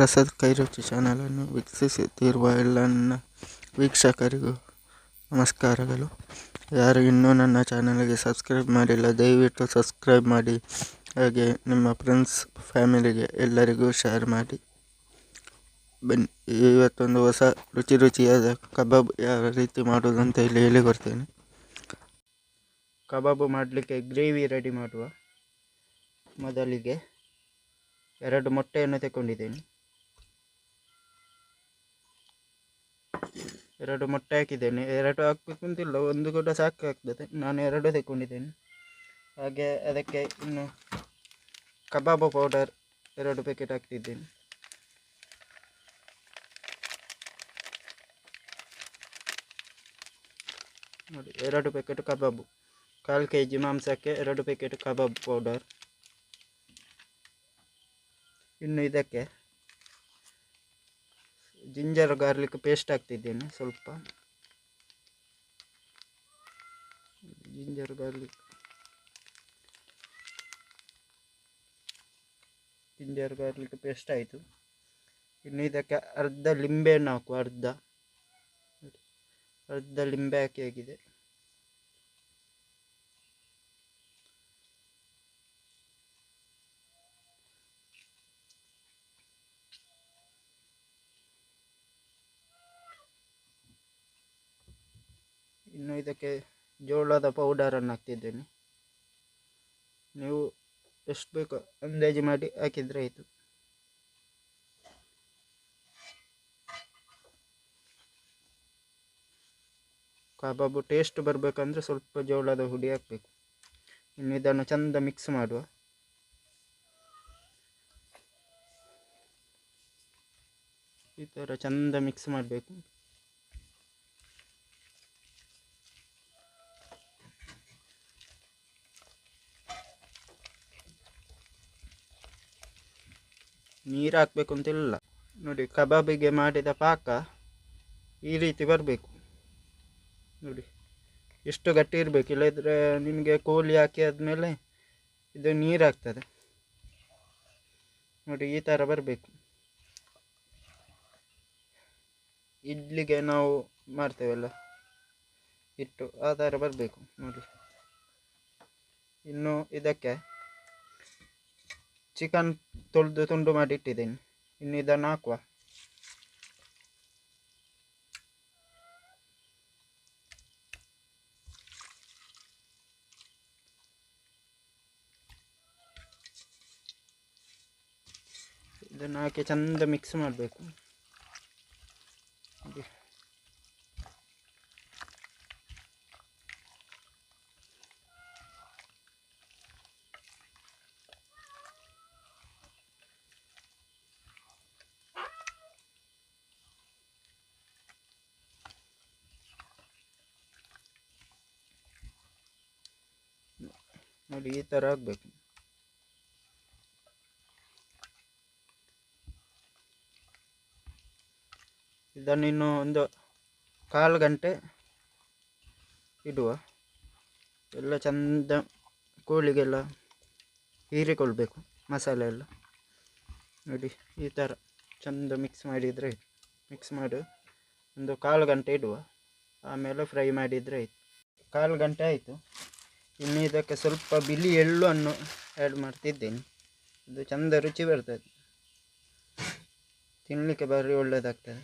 ಪ್ರಸಾದ್ ಕೈರುಚಿ ಚಾನಲನ್ನು ವೀಕ್ಷಿಸುತ್ತಿರುವ ಎಲ್ಲ ನನ್ನ ವೀಕ್ಷಕರಿಗೂ ನಮಸ್ಕಾರಗಳು. ಯಾರು ಇನ್ನೂ ನನ್ನ ಚಾನಲ್ಗೆ ಸಬ್ಸ್ಕ್ರೈಬ್ ಮಾಡಿಲ್ಲ, ದಯವಿಟ್ಟು ಸಬ್ಸ್ಕ್ರೈಬ್ ಮಾಡಿ. ಹಾಗೆ ನಿಮ್ಮ ಫ್ರೆಂಡ್ಸ್ ಫ್ಯಾಮಿಲಿಗೆ ಎಲ್ಲರಿಗೂ ಶೇರ್ ಮಾಡಿ. ಬನ್ನಿ, ಇವತ್ತೊಂದು ಹೊಸ ರುಚಿಯಾದ ಕಬಾಬ್ ಯಾವ ರೀತಿ ಮಾಡೋದು ಅಂತ ಇಲ್ಲಿ ಹೇಳಿಕೊಡ್ತೇನೆ. ಕಬಾಬು ಮಾಡಲಿಕ್ಕೆ ಗ್ರೇವಿ ರೆಡಿ ಮಾಡುವ. ಮೊದಲಿಗೆ 2 ಮೊಟ್ಟೆಯನ್ನು ತಗೊಂಡಿದ್ದೇನೆ. 2 ಮೊಟ್ಟೆ ಹಾಕಿದ್ದೇನೆ. 2 ಹಾಕಬೇಕು ಅಂತಿಲ್ಲ, 1 ಕೂಡ ಸಾಕಾಗ್ತದೆ. ನಾನು 2 ತಗೊಂಡಿದ್ದೇನೆ. ಹಾಗೆ ಅದಕ್ಕೆ ಇನ್ನು ಕಬಾಬ್ ಪೌಡರ್ 2 ಪ್ಯಾಕೆಟ್ ಹಾಕ್ತಿದ್ದೇನೆ. ನೋಡಿ, 2 ಪ್ಯಾಕೆಟ್ ಕಬಾಬು. 1/4 kg ಮಾಂಸಕ್ಕೆ 2 ಪ್ಯಾಕೆಟ್ ಕಬಾಬ್ ಪೌಡರ್. ಇನ್ನು ಇದಕ್ಕೆ ಜಿಂಜರ್ ಗಾರ್ಲಿಕ್ ಪೇಸ್ಟ್ ಹಾಕ್ತಿದ್ದೇನೆ. ಸ್ವಲ್ಪ ಜಿಂಜರ್ ಗಾರ್ಲಿಕ್ ಪೇಸ್ಟ್ ಆಯಿತು. ಇನ್ನು ಇದಕ್ಕೆ ಅರ್ಧ ಲಿಂಬೆಹಣ್ಣು ಹಾಕುವ. ಅರ್ಧ ಲಿಂಬೆ ಹಾಕಿ ಆಗಿದೆ. ಇನ್ನು ಇದಕ್ಕೆ ಜೋಳದ ಪೌಡರನ್ನು ಹಾಕ್ತಿದ್ದೇನೆ. ನೀವು ಎಷ್ಟು ಬೇಕೋ ಅಂದಾಜು ಮಾಡಿ ಹಾಕಿದರೆ ಆಯಿತು. ಕಬಾಬು ಟೇಸ್ಟ್ ಬರಬೇಕಂದ್ರೆ ಸ್ವಲ್ಪ ಜೋಳದ ಹುಡಿ ಹಾಕಬೇಕು. ಇನ್ನು ಇದನ್ನು ಚೆಂದ ಮಿಕ್ಸ್ ಮಾಡುವ. ಈ ಥರ ಚೆಂದ ಮಿಕ್ಸ್ ಮಾಡಬೇಕು. ನೀರು ಹಾಕಬೇಕು ಅಂತಿಲ್ಲ. ನೋಡಿ, ಕಬಾಬಿಗೆ ಮಾಡಿದ ಪಾಕ ಈ ರೀತಿ ಬರಬೇಕು. ನೋಡಿ, ಎಷ್ಟು ಗಟ್ಟಿ ಇರಬೇಕು, ಇಲ್ಲದ್ರೆ ನಿಮಗೆ ಕೋಳಿ ಹಾಕಿ ಆದಮೇಲೆ ಇದು ನೀರು ಆಗ್ತದೆ. ನೋಡಿ, ಈ ಥರ ಬರಬೇಕು. ಇಡ್ಲಿಗೆ ನಾವು ಮಾಡ್ತೇವಲ್ಲ ಹಿಟ್ಟು, ಆ ಥರ ಬರಬೇಕು. ನೋಡಿ, ಇನ್ನು ಇದಕ್ಕೆ ಚಿಕನ್ ತೊಳೆದು ತುಂಡು ಮಾಡಿ ಇಟ್ಟಿದ್ದೇನೆ. ಇನ್ನು ಇದನ್ನು ಹಾಕುವ. ಇದನ್ನು ಹಾಕಿ ಚೆಂದ ಮಿಕ್ಸ್ ಮಾಡಬೇಕು. ನೋಡಿ, ಈ ಥರ ಆಗಬೇಕು. ಇದನ್ನು ಇನ್ನು ಒಂದು 1/4 ಗಂಟೆ ಇಡುವ. ಎಲ್ಲ ಚೆಂದ ಕೋಳಿಗೆಲ್ಲ ಹೀರಿಕೊಳ್ಬೇಕು ಮಸಾಲೆ ಎಲ್ಲ. ನೋಡಿ, ಈ ಥರ ಚೆಂದ ಮಿಕ್ಸ್ ಮಾಡಿದರೆ ಮಿಕ್ಸ್ ಮಾಡಿ ಒಂದು 1/4 ಗಂಟೆ ಇಡುವ. ಆಮೇಲೆ ಫ್ರೈ ಮಾಡಿದರೆ ಆಯಿತು. 1/4 ಗಂಟೆ ಆಯಿತು. ಇನ್ನು ಇದಕ್ಕೆ ಸ್ವಲ್ಪ ಬಿಳಿ ಎಳ್ಳನ್ನು ಆ್ಯಡ್ ಮಾಡ್ತಿದ್ದೇನೆ. ಇದು ಚೆಂದ ರುಚಿ ಬರ್ತದೆ, ತಿನ್ನಲಿಕ್ಕೆ ಭಾರಿ ಒಳ್ಳೆಯದಾಗ್ತದೆ.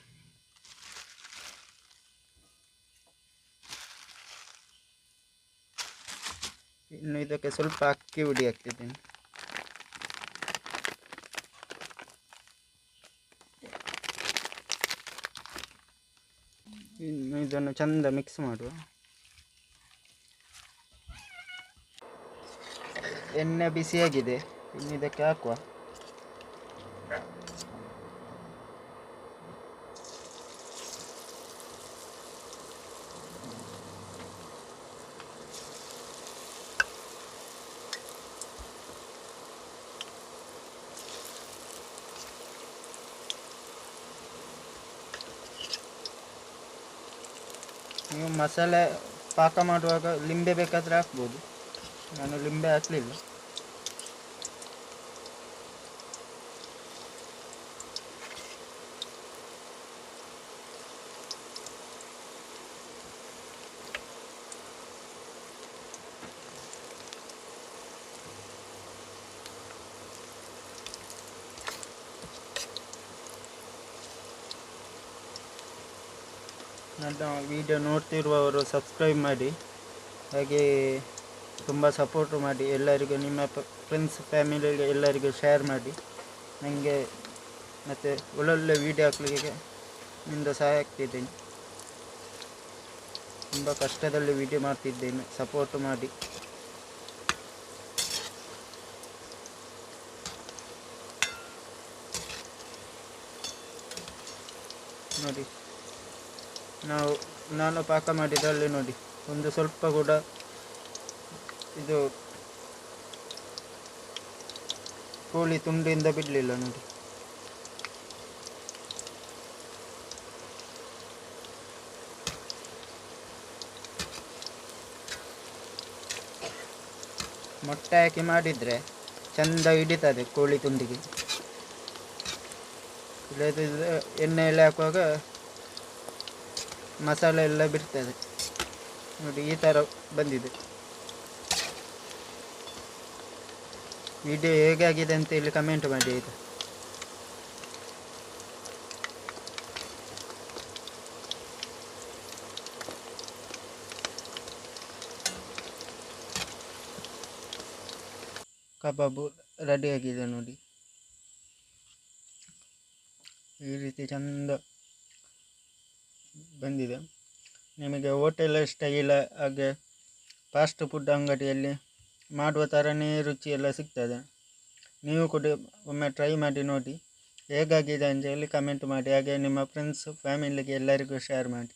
ಇನ್ನು ಇದಕ್ಕೆ ಸ್ವಲ್ಪ ಅಕ್ಕಿ ಹುಡಿ ಹಾಕ್ತಿದ್ದೇನೆ. ಇನ್ನು ಇದನ್ನು ಚೆಂದ ಮಿಕ್ಸ್ ಮಾಡುವ. ಎಣ್ಣೆ ಬಿಸಿಯಾಗಿದೆ, ಇನ್ನು ಇದಕ್ಕೆ ಹಾಕುವ. ನೀವು ಮಸಾಲೆ ಪಾಕ ಮಾಡುವಾಗ ಲಿಂಬೆ ಬೇಕಾದರೆ ಹಾಕ್ಬೋದು. ನಾನು ಲಿಂಬೆ ಹಾಕಲಿಲ್ಲ. ನನ್ನ ವಿಡಿಯೋ ನೋಡ್ತಿರುವವರು ಸಬ್ಸ್ಕ್ರೈಬ್ ಮಾಡಿ, ಹಾಗೆ ತುಂಬ ಸಪೋರ್ಟ್ ಮಾಡಿ. ಎಲ್ಲರಿಗೂ ನಿಮ್ಮ ಫ್ರೆಂಡ್ಸ್ ಫ್ಯಾಮಿಲಿಗೆ ಎಲ್ಲರಿಗೂ ಶೇರ್ ಮಾಡಿ. ನನಗೆ ಮತ್ತು ಒಳ್ಳೊಳ್ಳೆ ವೀಡಿಯೋ ಹಾಕಲಿಕ್ಕೆ ನಿಮ್ಮಿಂದ ಸಹಾಯ ಆಗ್ತಿದ್ದೇನೆ. ತುಂಬ ಕಷ್ಟದಲ್ಲಿ ವೀಡಿಯೋ ಮಾಡ್ತಿದ್ದೇನೆ, ಸಪೋರ್ಟ್ ಮಾಡಿ. ನೋಡಿ, ನಾನು ಪಾಕ ಮಾಡಿದ್ರಲ್ಲಿ ನೋಡಿ, ಒಂದು ಸ್ವಲ್ಪ ಕೂಡ ಇದು ಕೋಳಿ ತುಂಡಿಂದ ಬಿಡಲಿಲ್ಲ ನೋಡಿ. ಮೊಟ್ಟೆ ಹಾಕಿ ಮಾಡಿದರೆ ಚೆಂದ ಹಿಡಿತದೆ ಕೋಳಿ ತುಂಡಿಗೆ. ಇಲ್ಲದಿದ್ದರೆ ಎಣ್ಣೆಯಲ್ಲಿ ಹಾಕುವಾಗ ಮಸಾಲೆ ಎಲ್ಲ ಬಿಡ್ತದೆ ನೋಡಿ. ಈ ಥರ ಬಂದಿದೆ. ವಿಡಿಯೋ ಹೇಗಾಗಿದೆ ಅಂತ ಇಲ್ಲಿ ಕಮೆಂಟ್ ಮಾಡಿ ಆಯಿತಾ. ಕಬಾಬು ರೆಡಿಯಾಗಿದೆ ನೋಡಿ. ಈ ರೀತಿ ಚೆಂದ ಬಂದಿದೆ. ನಿಮಗೆ ಹೋಟೆಲ್ ಸ್ಟೈಲ್ ಹಾಗೆ ಫಾಸ್ಟ್ ಫುಡ್ ಅಂಗಡಿಯಲ್ಲಿ ಮಾಡುವ ಥರನೇ ರುಚಿಯೆಲ್ಲ ಸಿಗ್ತದೆ. ನೀವು ಕೂಡ ಒಮ್ಮೆ ಟ್ರೈ ಮಾಡಿ ನೋಡಿ ಹೇಗಾಗಿದೆ ಅಂತ ಹೇಳಿ ಕಮೆಂಟ್ ಮಾಡಿ. ಹಾಗೆ ನಿಮ್ಮ ಫ್ರೆಂಡ್ಸ್ ಫ್ಯಾಮಿಲಿಗೆ ಎಲ್ಲರಿಗೂ ಶೇರ್ ಮಾಡಿ.